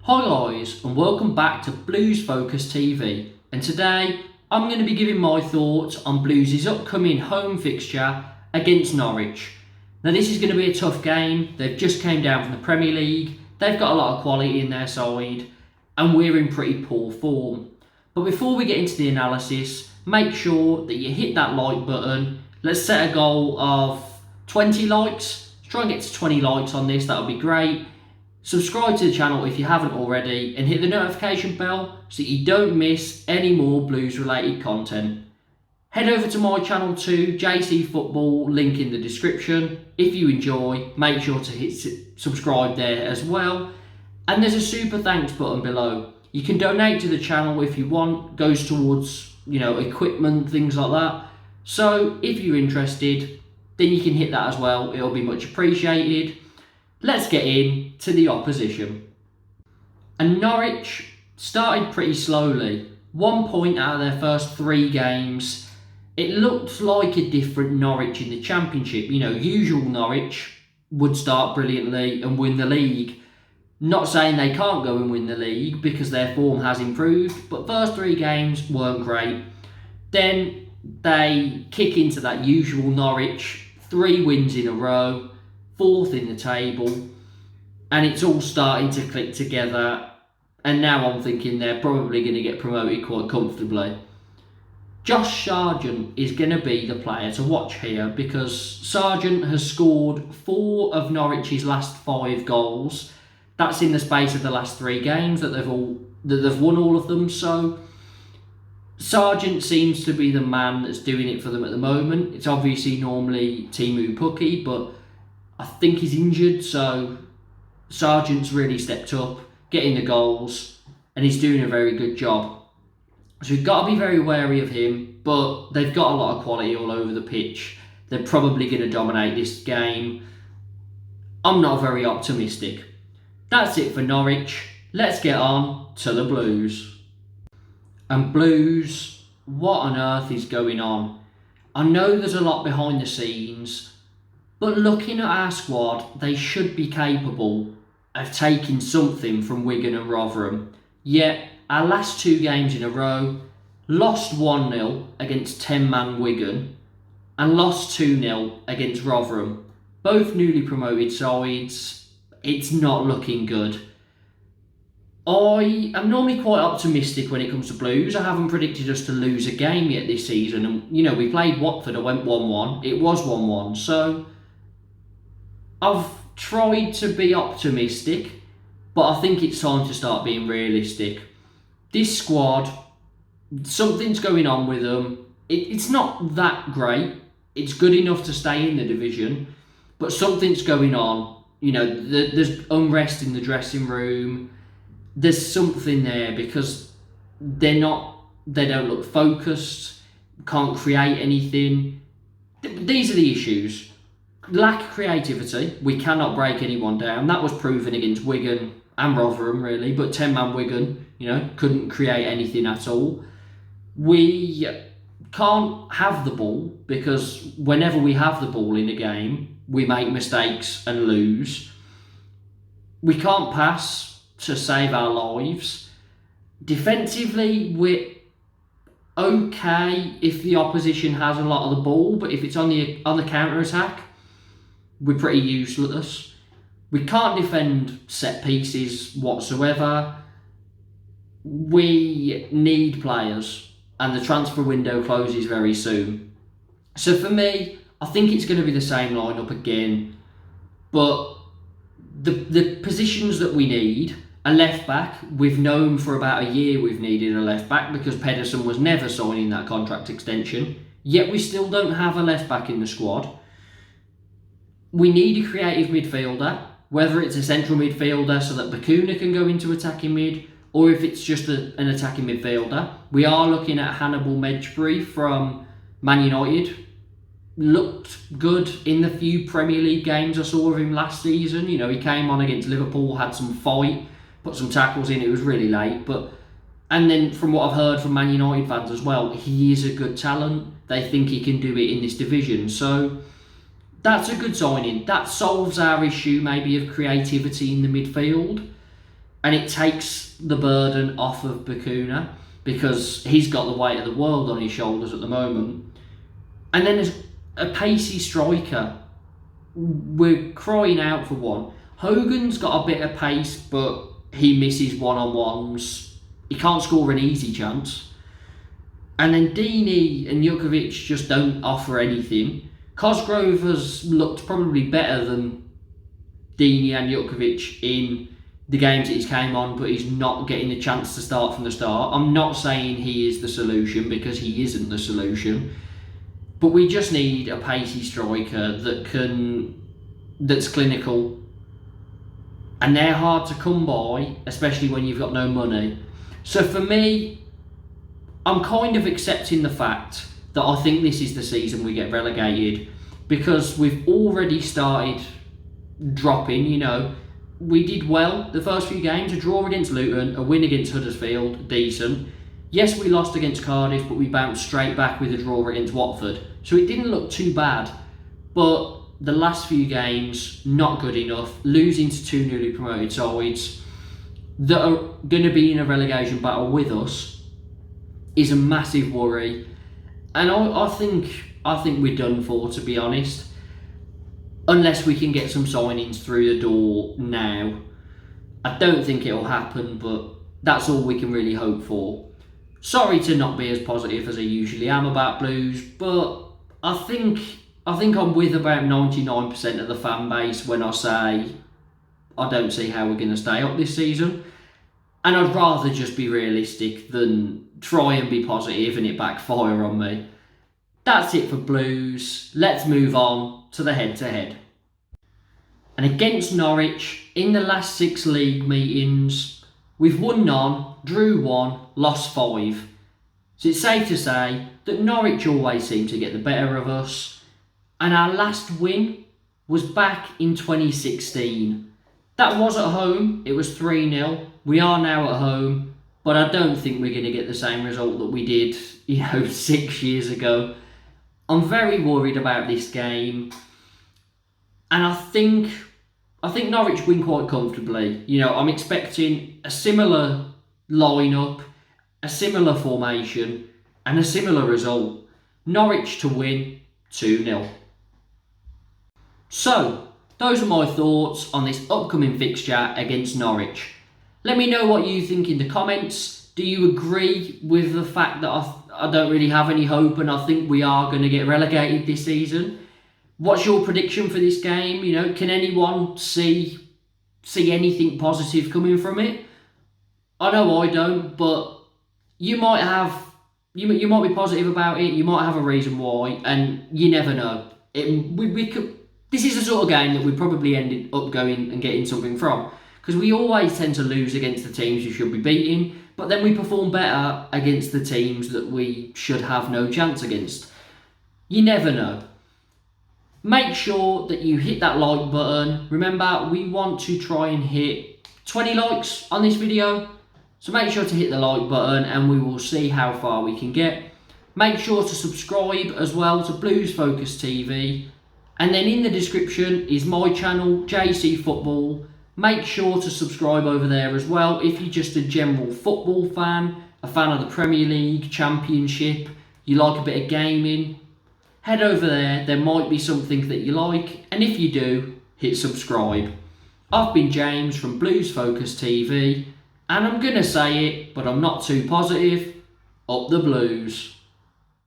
Hi guys, and welcome back to Blues Focus TV, and today I'm going to be giving my thoughts on Blues' upcoming home fixture against Norwich. Now this is going to be a tough game. They've just came down from the Premier League, they've got a lot of quality in their side, and we're in pretty poor form. But before we get into the analysis, make sure that you hit that like button. Let's set a goal of 20 likes. Let's try and get to 20 likes on this, that would be great. Subscribe to the channel if you haven't already and hit the notification bell so that you don't miss any more Blues related content. Head over to my channel too, JC Football, link in the description. If you enjoy, make sure to hit subscribe there as well. And there's a super thanks button below. You can donate to the channel if you want, goes towards, equipment, things like that. So if you're interested, then you can hit that as well. It'll be much appreciated. Let's get into the opposition. And Norwich started pretty slowly. 1 point out of their first 3 games. It looked like a different Norwich in the Championship. Usual Norwich would start brilliantly and win the league. Not saying they can't go and win the league because their form has improved, but first 3 games weren't great. Then they kick into that usual Norwich, 3 wins in a row. 4th in the table, and it's all starting to click together, and now I'm thinking they're probably going to get promoted quite comfortably. Josh Sargent is going to be the player to watch here because Sargent has scored 4 of Norwich's last 5 goals. That's in the space of the last 3 games that they've won all of them. So Sargent seems to be the man that's doing it for them at the moment. It's obviously normally Teemu Pukki, but I think he's injured, so Sargent's really stepped up, getting the goals, and he's doing a very good job. So we've got to be very wary of him, but they've got a lot of quality all over the pitch. They're probably going to dominate this game. I'm not very optimistic. That's it for Norwich. Let's get on to the Blues. And Blues, what on earth is going on? I know there's a lot behind the scenes, but looking at our squad, they should be capable of taking something from Wigan and Rotherham. Yet, our last 2 games in a row, lost 1-0 against 10-man Wigan and lost 2-0 against Rotherham. Both newly promoted sides. It's not looking good. I am normally quite optimistic when it comes to Blues. I haven't predicted us to lose a game yet this season. And, we played Watford, I went 1-1. It was 1-1, so I've tried to be optimistic, but I think it's time to start being realistic. This squad, something's going on with them. It's not that great. It's good enough to stay in the division, but something's going on. There's unrest in the dressing room. There's something there because they don't look focused, can't create anything. These are the issues. Lack of creativity. We cannot break anyone down. That was proven against Wigan and Rotherham, really. But 10-man Wigan, couldn't create anything at all. We can't have the ball because whenever we have the ball in a game, we make mistakes and lose. We can't pass to save our lives. Defensively, we're okay if the opposition has a lot of the ball, but if it's on the counter-attack, we're pretty useless. We can't defend set pieces whatsoever. We need players, and the transfer window closes very soon. So for me, I think it's going to be the same lineup again, but the positions that we need, a left back, we've known for about a year we've needed a left back because Pedersen was never signing that contract extension, yet we still don't have a left back in the squad. We need a creative midfielder, whether it's a central midfielder so that Bakuna can go into attacking mid, or if it's just an attacking midfielder. We are looking at Hannibal Mejbri from Man United. Looked good in the few Premier League games I saw of him last season. He came on against Liverpool, had some fight, put some tackles in. It was really late, and then from what I've heard from Man United fans as well, he is a good talent. They think he can do it in this division. So that's a good signing. That solves our issue maybe of creativity in the midfield. and it takes the burden off of Bakuna because he's got the weight of the world on his shoulders at the moment. And then there's a pacey striker. We're crying out for one. Hogan's got a bit of pace, but he misses one-on-ones. He can't score an easy chance. And then Deeney and Jukovic just don't offer anything. Cosgrove has looked probably better than Deeney and Jukovic in the games that he's came on, but he's not getting the chance to start from the start. I'm not saying he is the solution, because he isn't the solution. But we just need a pacey striker that's clinical. And they're hard to come by, especially when you've got no money. So for me, I'm kind of accepting the fact that I think this is the season we get relegated, because we've already started dropping. We did well the first few games, a draw against Luton, a win against Huddersfield, decent. Yes, we lost against Cardiff, but we bounced straight back with a draw against Watford. So it didn't look too bad, but the last few games, not good enough. Losing to two newly promoted sides that are going to be in a relegation battle with us is a massive worry. And I think we're done for, to be honest. Unless we can get some signings through the door now. I don't think it'll happen, but that's all we can really hope for. Sorry to not be as positive as I usually am about Blues, but I think I'm with about 99% of the fan base when I say I don't see how we're going to stay up this season. And I'd rather just be realistic than try and be positive and it backfire on me. That's it for Blues. Let's move on to the head-to-head. And against Norwich, in the last 6 league meetings, we've won none, drew 1, lost 5. So it's safe to say that Norwich always seem to get the better of us. And our last win was back in 2016. That was at home, it was 3-0. We are now at home, but I don't think we're going to get the same result that we did, 6 years ago. I'm very worried about this game. And I think Norwich win quite comfortably. I'm expecting a similar lineup, a similar formation, and a similar result. Norwich to win 2-0. So, those are my thoughts on this upcoming fixture against Norwich. Let me know what you think in the comments. Do you agree with the fact that I don't really have any hope and I think we are going to get relegated this season? What's your prediction for this game? Can anyone see anything positive coming from it? I know I don't, but you might have. You might be positive about it. You might have a reason why, and you never know. This is the sort of game that we probably ended up going and getting something from, because we always tend to lose against the teams we should be beating, but then we perform better against the teams that we should have no chance against. You never know. Make sure that you hit that like button. Remember, we want to try and hit 20 likes on this video. So make sure to hit the like button and we will see how far we can get. Make sure to subscribe as well to Blues Focus TV. And then in the description is my channel, JC Football. Make sure to subscribe over there as well if you're just a general football fan, a fan of the Premier League, Championship, you like a bit of gaming. Head over there might be something that you like, and if you do, hit subscribe. I've been James from Blues Focus TV, and I'm going to say it, but I'm not too positive, up the Blues.